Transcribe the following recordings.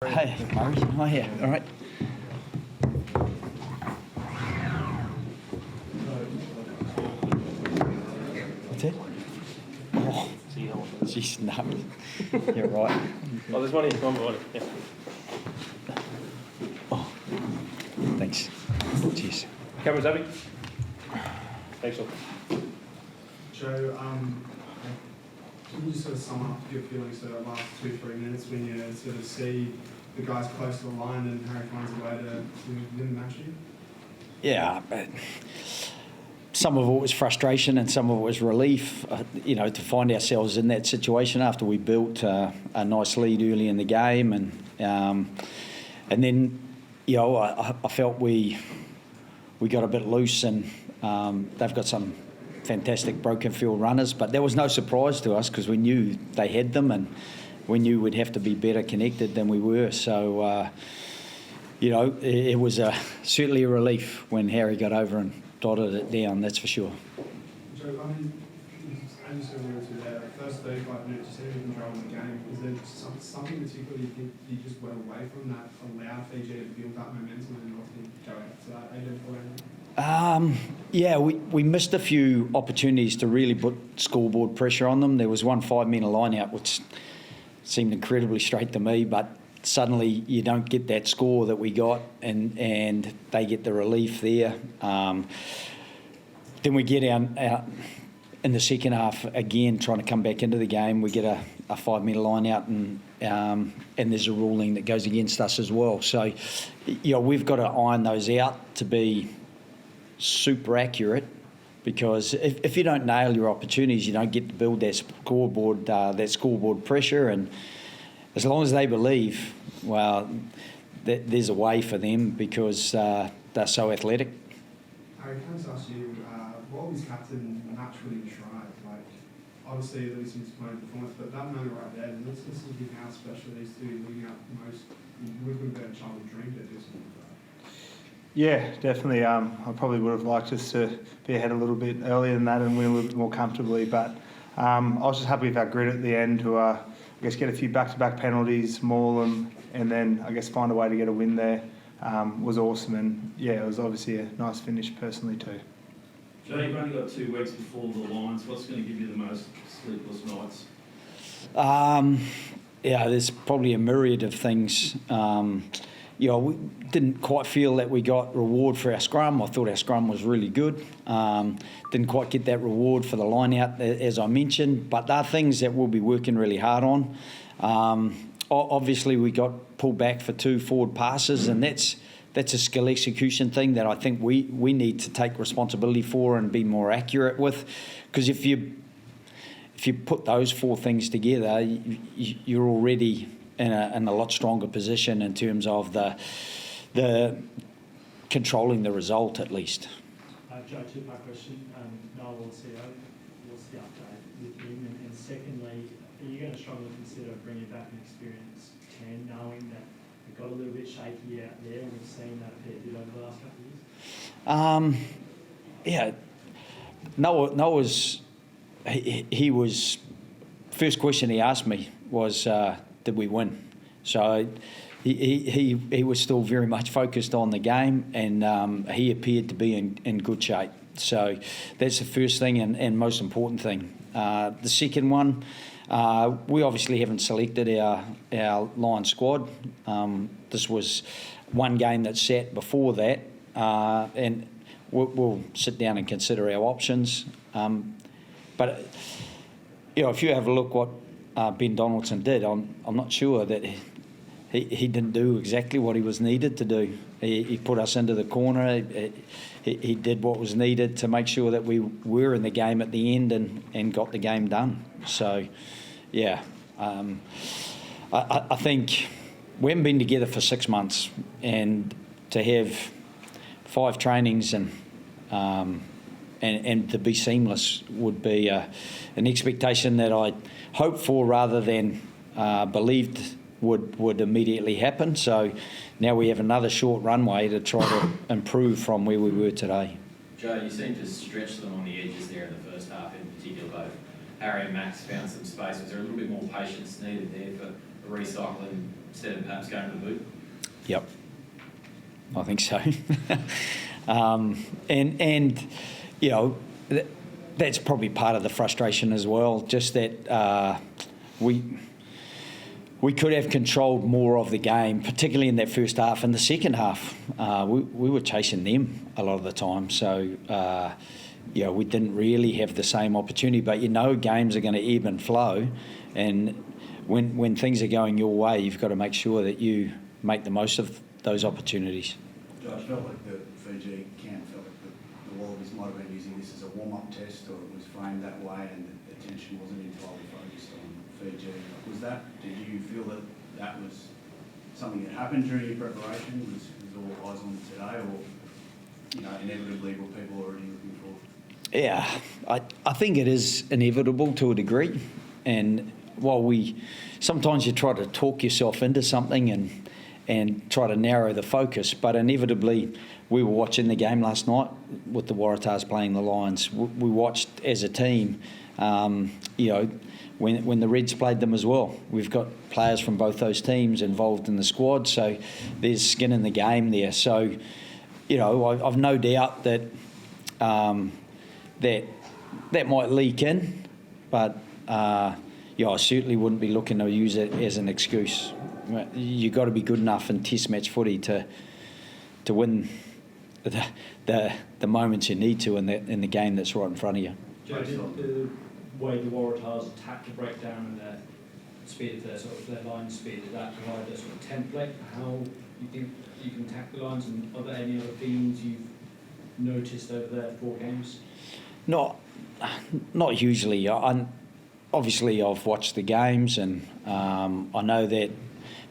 Hey, Murray. Oh, yeah. All right. What's it? Oh, jeez, no. You're right. Oh, there's one here. One behind it. Yeah. Oh, thanks. Cheers. Cameras, Abby. Thanks, all. Joe, can you just sort of sum up your feelings for the last 2-3 minutes when you sort of see the guys close to the line and Harry finds a way to win the match here? Yeah, but some of it was frustration and some of it was relief, to find ourselves in that situation after we built a nice lead early in the game. And then, I felt we got a bit loose, and they've got some fantastic broken field runners, but there was no surprise to us because we knew they had them and we knew we'd have to be better connected than we were. So, it was certainly a relief when Harry got over and dotted it down, that's for sure. Joe, as you said earlier today, the first 35 minutes, you said you control the game. Is there something particularly you think you just went away from that allowed Fiji to build up momentum and not go out to that 8-4? Yeah, we missed a few opportunities to really put scoreboard pressure on them. There was one 5-metre line out which seemed incredibly straight to me, but suddenly you don't get that score that we got, and they get the relief there. Then we get out in the second half again, trying to come back into the game. We get a 5-metre line out, and there's a ruling that goes against us as well. So, we've got to iron those out to be super accurate, because if you don't nail your opportunities, you don't get to build that scoreboard pressure. And as long as they believe, well, there's a way for them because they're so athletic. Harry, can I just ask you, what was captain naturally tried? Like, obviously, at least in his playing performance, but that moment right there, let's listen to how special these two leading up most. We would have been a child who dreamed of this one. Yeah, definitely. I probably would have liked us to be ahead a little bit earlier than that and win a little bit more comfortably. But I was just happy with our grit at the end to, I guess, get a few back-to-back penalties, maul them, and then, I guess, find a way to get a win there was awesome. And, yeah, it was obviously a nice finish personally too. Joe, you've only got 2 weeks before the Lions. What's going to give you the most sleepless nights? Yeah, there's probably a myriad of things. We didn't quite feel that we got reward for our scrum. I thought our scrum was really good. Didn't quite get that reward for the line out, as I mentioned, but there are things that we'll be working really hard on. Obviously, we got pulled back for 2 forward passes, and that's a skill execution thing that I think we need to take responsibility for and be more accurate with, because if you put those 4 things together, you're already in a lot stronger position in terms of the controlling the result, at least. Joe, 2-part question. Noel Warcio, what's the update with him? And secondly, are you going to strongly consider bringing back an experienced 10, knowing that it got a little bit shaky out there, and we've seen that a fair bit over the last couple of years? Yeah, Noah's he was, first question he asked me was, did we win? So he was still very much focused on the game, and he appeared to be in good shape. So that's the first thing and most important thing. The second one, we obviously haven't selected our line squad. This was one game that sat before that, and we'll sit down and consider our options. But if you have a look what Ben Donaldson did, I'm not sure that he didn't do exactly what he was needed to do. He put us into the corner. He did what was needed to make sure that we were in the game at the end and got the game done. So, yeah, I think we haven't been together for 6 months, and to have 5 trainings and to be seamless would be an expectation that I hoped for rather than believed would immediately happen. So now we have another short runway to try to improve from where we were today. Joe, you seemed to stretch them on the edges there in the first half in particular. Both Harry and Max found some space. Was there a little bit more patience needed there for recycling instead of perhaps going to the boot? Yep, I think so. And you know, that's probably part of the frustration as well. Just that we could have controlled more of the game, particularly in that first half. In the second half, we were chasing them a lot of the time. So you know, we didn't really have the same opportunity. But you know, games are going to ebb and flow, and when things are going your way, you've got to make sure that you make the most of those opportunities. Josh, felt like the Fiji camp felt like the Wallabies might have been using this as a warm-up test, or it was framed that way, and the attention wasn't entirely focused on Fiji. Was that? Did you feel that that was something that happened during your preparation? Was all eyes on today, or you know, inevitably were people already looking for? Yeah, I think it is inevitable to a degree, and while sometimes you try to talk yourself into something and try to narrow the focus, but inevitably we were watching the game last night with the Waratahs playing the Lions. We watched as a team, you know, when the Reds played them as well. We've got players from both those teams involved in the squad, so there's skin in the game there. So, you know, I've no doubt that that might leak in, but yeah, I certainly wouldn't be looking to use it as an excuse. You've got to be good enough in Test match footy to win the moments you need to in the game that's right in front of you. Joe, did the way the Waratahs attacked the breakdown and their speed, their line speed, did that provide a sort of template for how you think you can attack the lines? And are there any other themes you've noticed over their 4 games? Not hugely. Obviously, I've watched the games, and I know that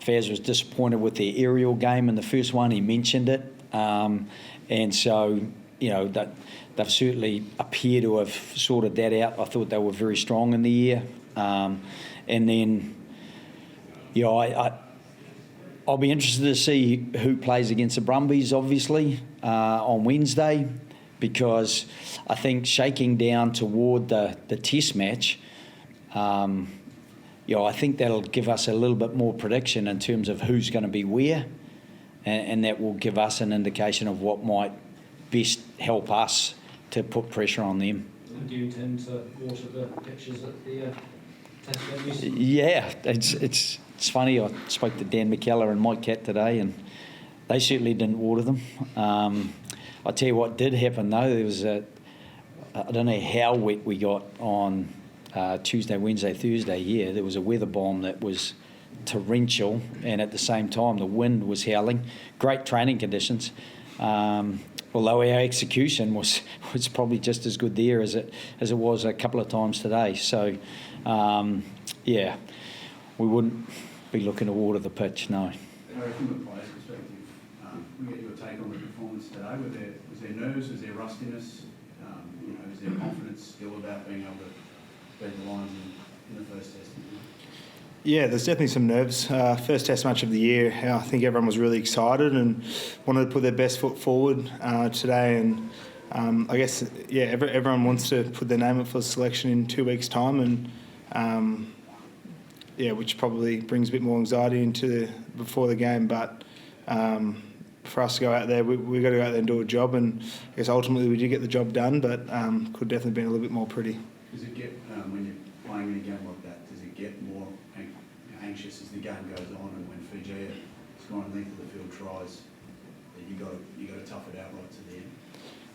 Faz was disappointed with their aerial game in the first one. He mentioned it, and so you know that they've certainly appear to have sorted that out. I thought they were very strong in the year, and then you know I'll be interested to see who plays against the Brumbies, obviously on Wednesday, because I think shaking down toward the Test match. You know, I think that'll give us a little bit more prediction in terms of who's going to be where, and that will give us an indication of what might best help us to put pressure on them. And do you intend to water the pitches at the Test venues? Yeah, it's funny. I spoke to Dan McKellar and Mike Catt today, and they certainly didn't water them. I tell you what did happen though. There was I don't know how wet we got on Tuesday, Wednesday, Thursday here. There was a weather bomb that was torrential, and at the same time the wind was howling. Great training conditions, although our execution was probably just as good there as it was a couple of times today. So yeah, we wouldn't be looking to water the pitch, no. Harry, from a player's perspective, we get your take on the performance today. Was there nerves? Was there rustiness? You know, is there confidence still about being able to beat the Lions in the first test? Yeah, there's definitely some nerves. First test match of the year, I think everyone was really excited and wanted to put their best foot forward today. And I guess, yeah, everyone wants to put their name up for selection in 2 weeks' time, and yeah, which probably brings a bit more anxiety into before the game. But for us to go out there, we've got to go out there and do a job. And I guess ultimately we did get the job done, but could definitely been a little bit more pretty. Does it get, when you're playing in a game like that, does it get more anxious as the game goes on, and when Fiji are scoring length of the field tries, that you got to tough it out right to the end?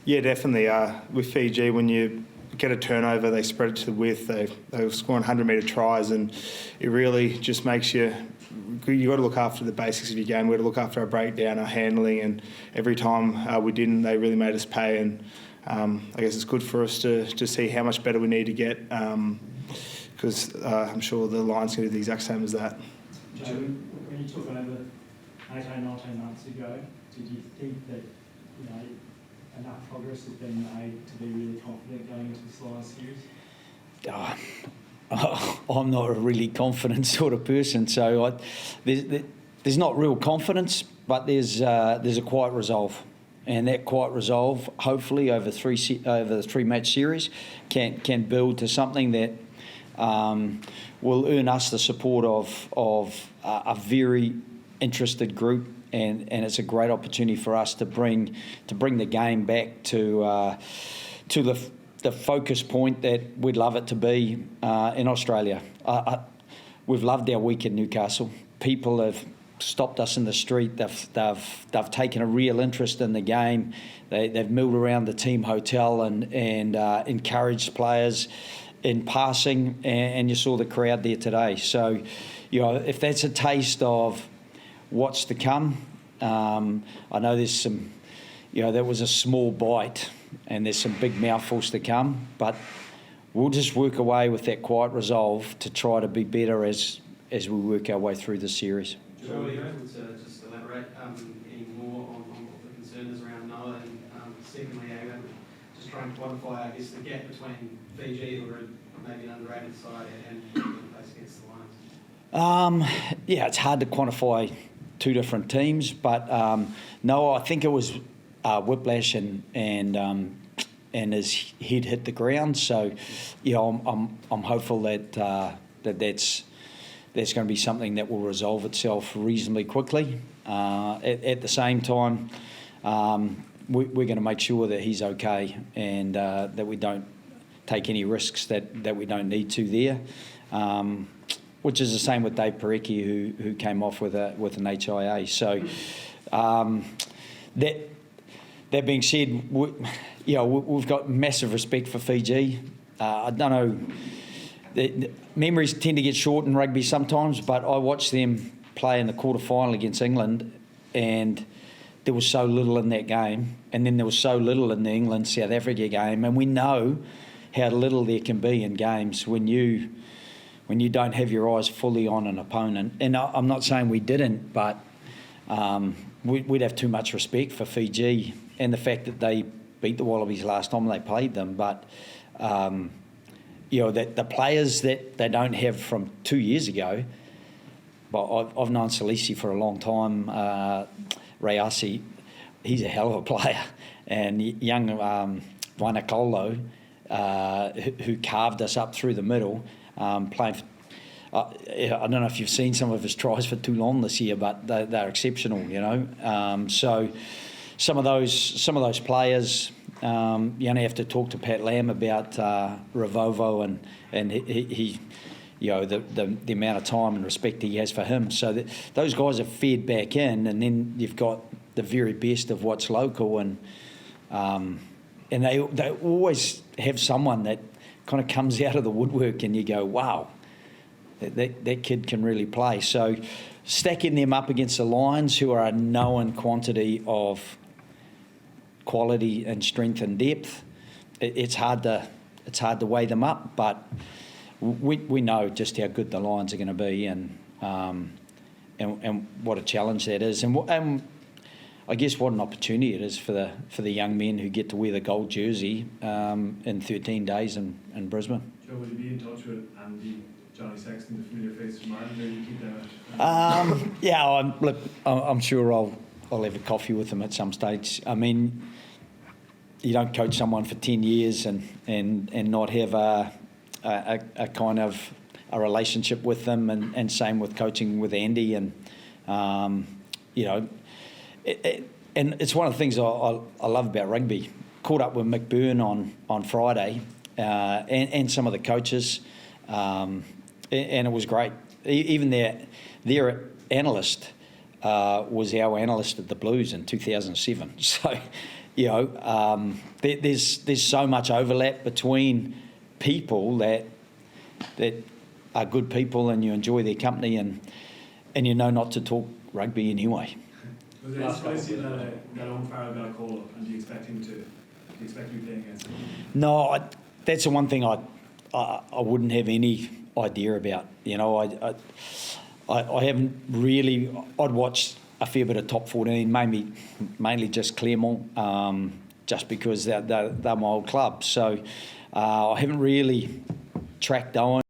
Yeah, definitely. With Fiji, when you get a turnover, they spread it to the width. They were scoring 100-metre tries, and it really just makes you got to look after the basics of your game. We've got to look after our breakdown, our handling, and every time we didn't, they really made us pay. And I guess it's good for us to see how much better we need to get, because I'm sure the Lions can do the exact same as that. Joe, when you took over 18, 19 months ago, did you think that enough progress has been made to be really confident going into this Lions series? I'm not a really confident sort of person, so there's not real confidence, but there's a quiet resolve. And that quiet resolve, hopefully over the 3-match series, can build to something that will earn us the support of a very interested group, and it's a great opportunity for us to bring the game back to the focus point that we'd love it to be in Australia. We've loved our week at Newcastle. People have stopped us in the street. They've taken a real interest in the game. They've milled around the team hotel and encouraged players in passing, and you saw the crowd there today. So, if that's a taste of what's to come, I know there's some, that was a small bite, and there's some big mouthfuls to come, but we'll just work away with that quiet resolve to try to be better as we work our way through the series. Joe, are you able to just elaborate any more on what the concern is around Noah? And secondly, are you able to just try and quantify, I guess, the gap between Fiji, who are maybe an underrated side, and the place against the Lions? Yeah, it's hard to quantify two different teams, but no, I think it was whiplash and his head hit the ground. So, I'm hopeful that that's going to be something that will resolve itself reasonably quickly. At the same time, we're going to make sure that he's okay, and that we don't take any risks that we don't need to there. Which is the same with Dave Parecki, who came off with an HIA. So that being said, we've got massive respect for Fiji. I don't know. The memories tend to get short in rugby sometimes, but I watched them play in the quarter-final against England, and there was so little in that game, and then there was so little in the England-South Africa game, and we know how little there can be in games when you don't have your eyes fully on an opponent. And I'm not saying we didn't, but we'd have too much respect for Fiji and the fact that they beat the Wallabies last time they played them, but that the players that they don't have from 2 years ago. But I've known Salisi for a long time. Rayasi, he's a hell of a player, and young Vainakolo, who carved us up through the middle, playing. I don't know if you've seen some of his tries for Toulon this year, but they're exceptional. So some of those players. You only have to talk to Pat Lam about Ravovo and he the amount of time and respect he has for him. So those guys are fed back in, and then you've got the very best of what's local, and they always have someone that kind of comes out of the woodwork, and you go, wow, that kid can really play. So stacking them up against the Lions, who are a known quantity of quality and strength and depth, it's hard to weigh them up, but we know just how good the Lions are going to be, and what a challenge that is, and I guess what an opportunity it is for the young men who get to wear the gold jersey in 13 days in Brisbane. Joe, will you be in touch with Andy, Johnny Sexton, the familiar face from Ireland, or you keep that? Yeah, I'm sure I'll have a coffee with them at some stage. I mean, you don't coach someone for 10 years and not have a kind of a relationship with them, and same with coaching with Andy, and and it's one of the things I love about rugby. Caught up with Mick Byrne on Friday, and some of the coaches, and it was great. Even their analyst was our analyst at the Blues in 2007. So, there's so much overlap between people that are good people, and you enjoy their company, and you know not to talk rugby anyway. Was it surprising that Owen Farrell got a call up, and do you expect him to be playing against him? No, that's the one thing I wouldn't have any idea about. I haven't really. I'd watched a fair bit of top 14, mainly just Claremont, just because they're my old club. So I haven't really tracked Owen.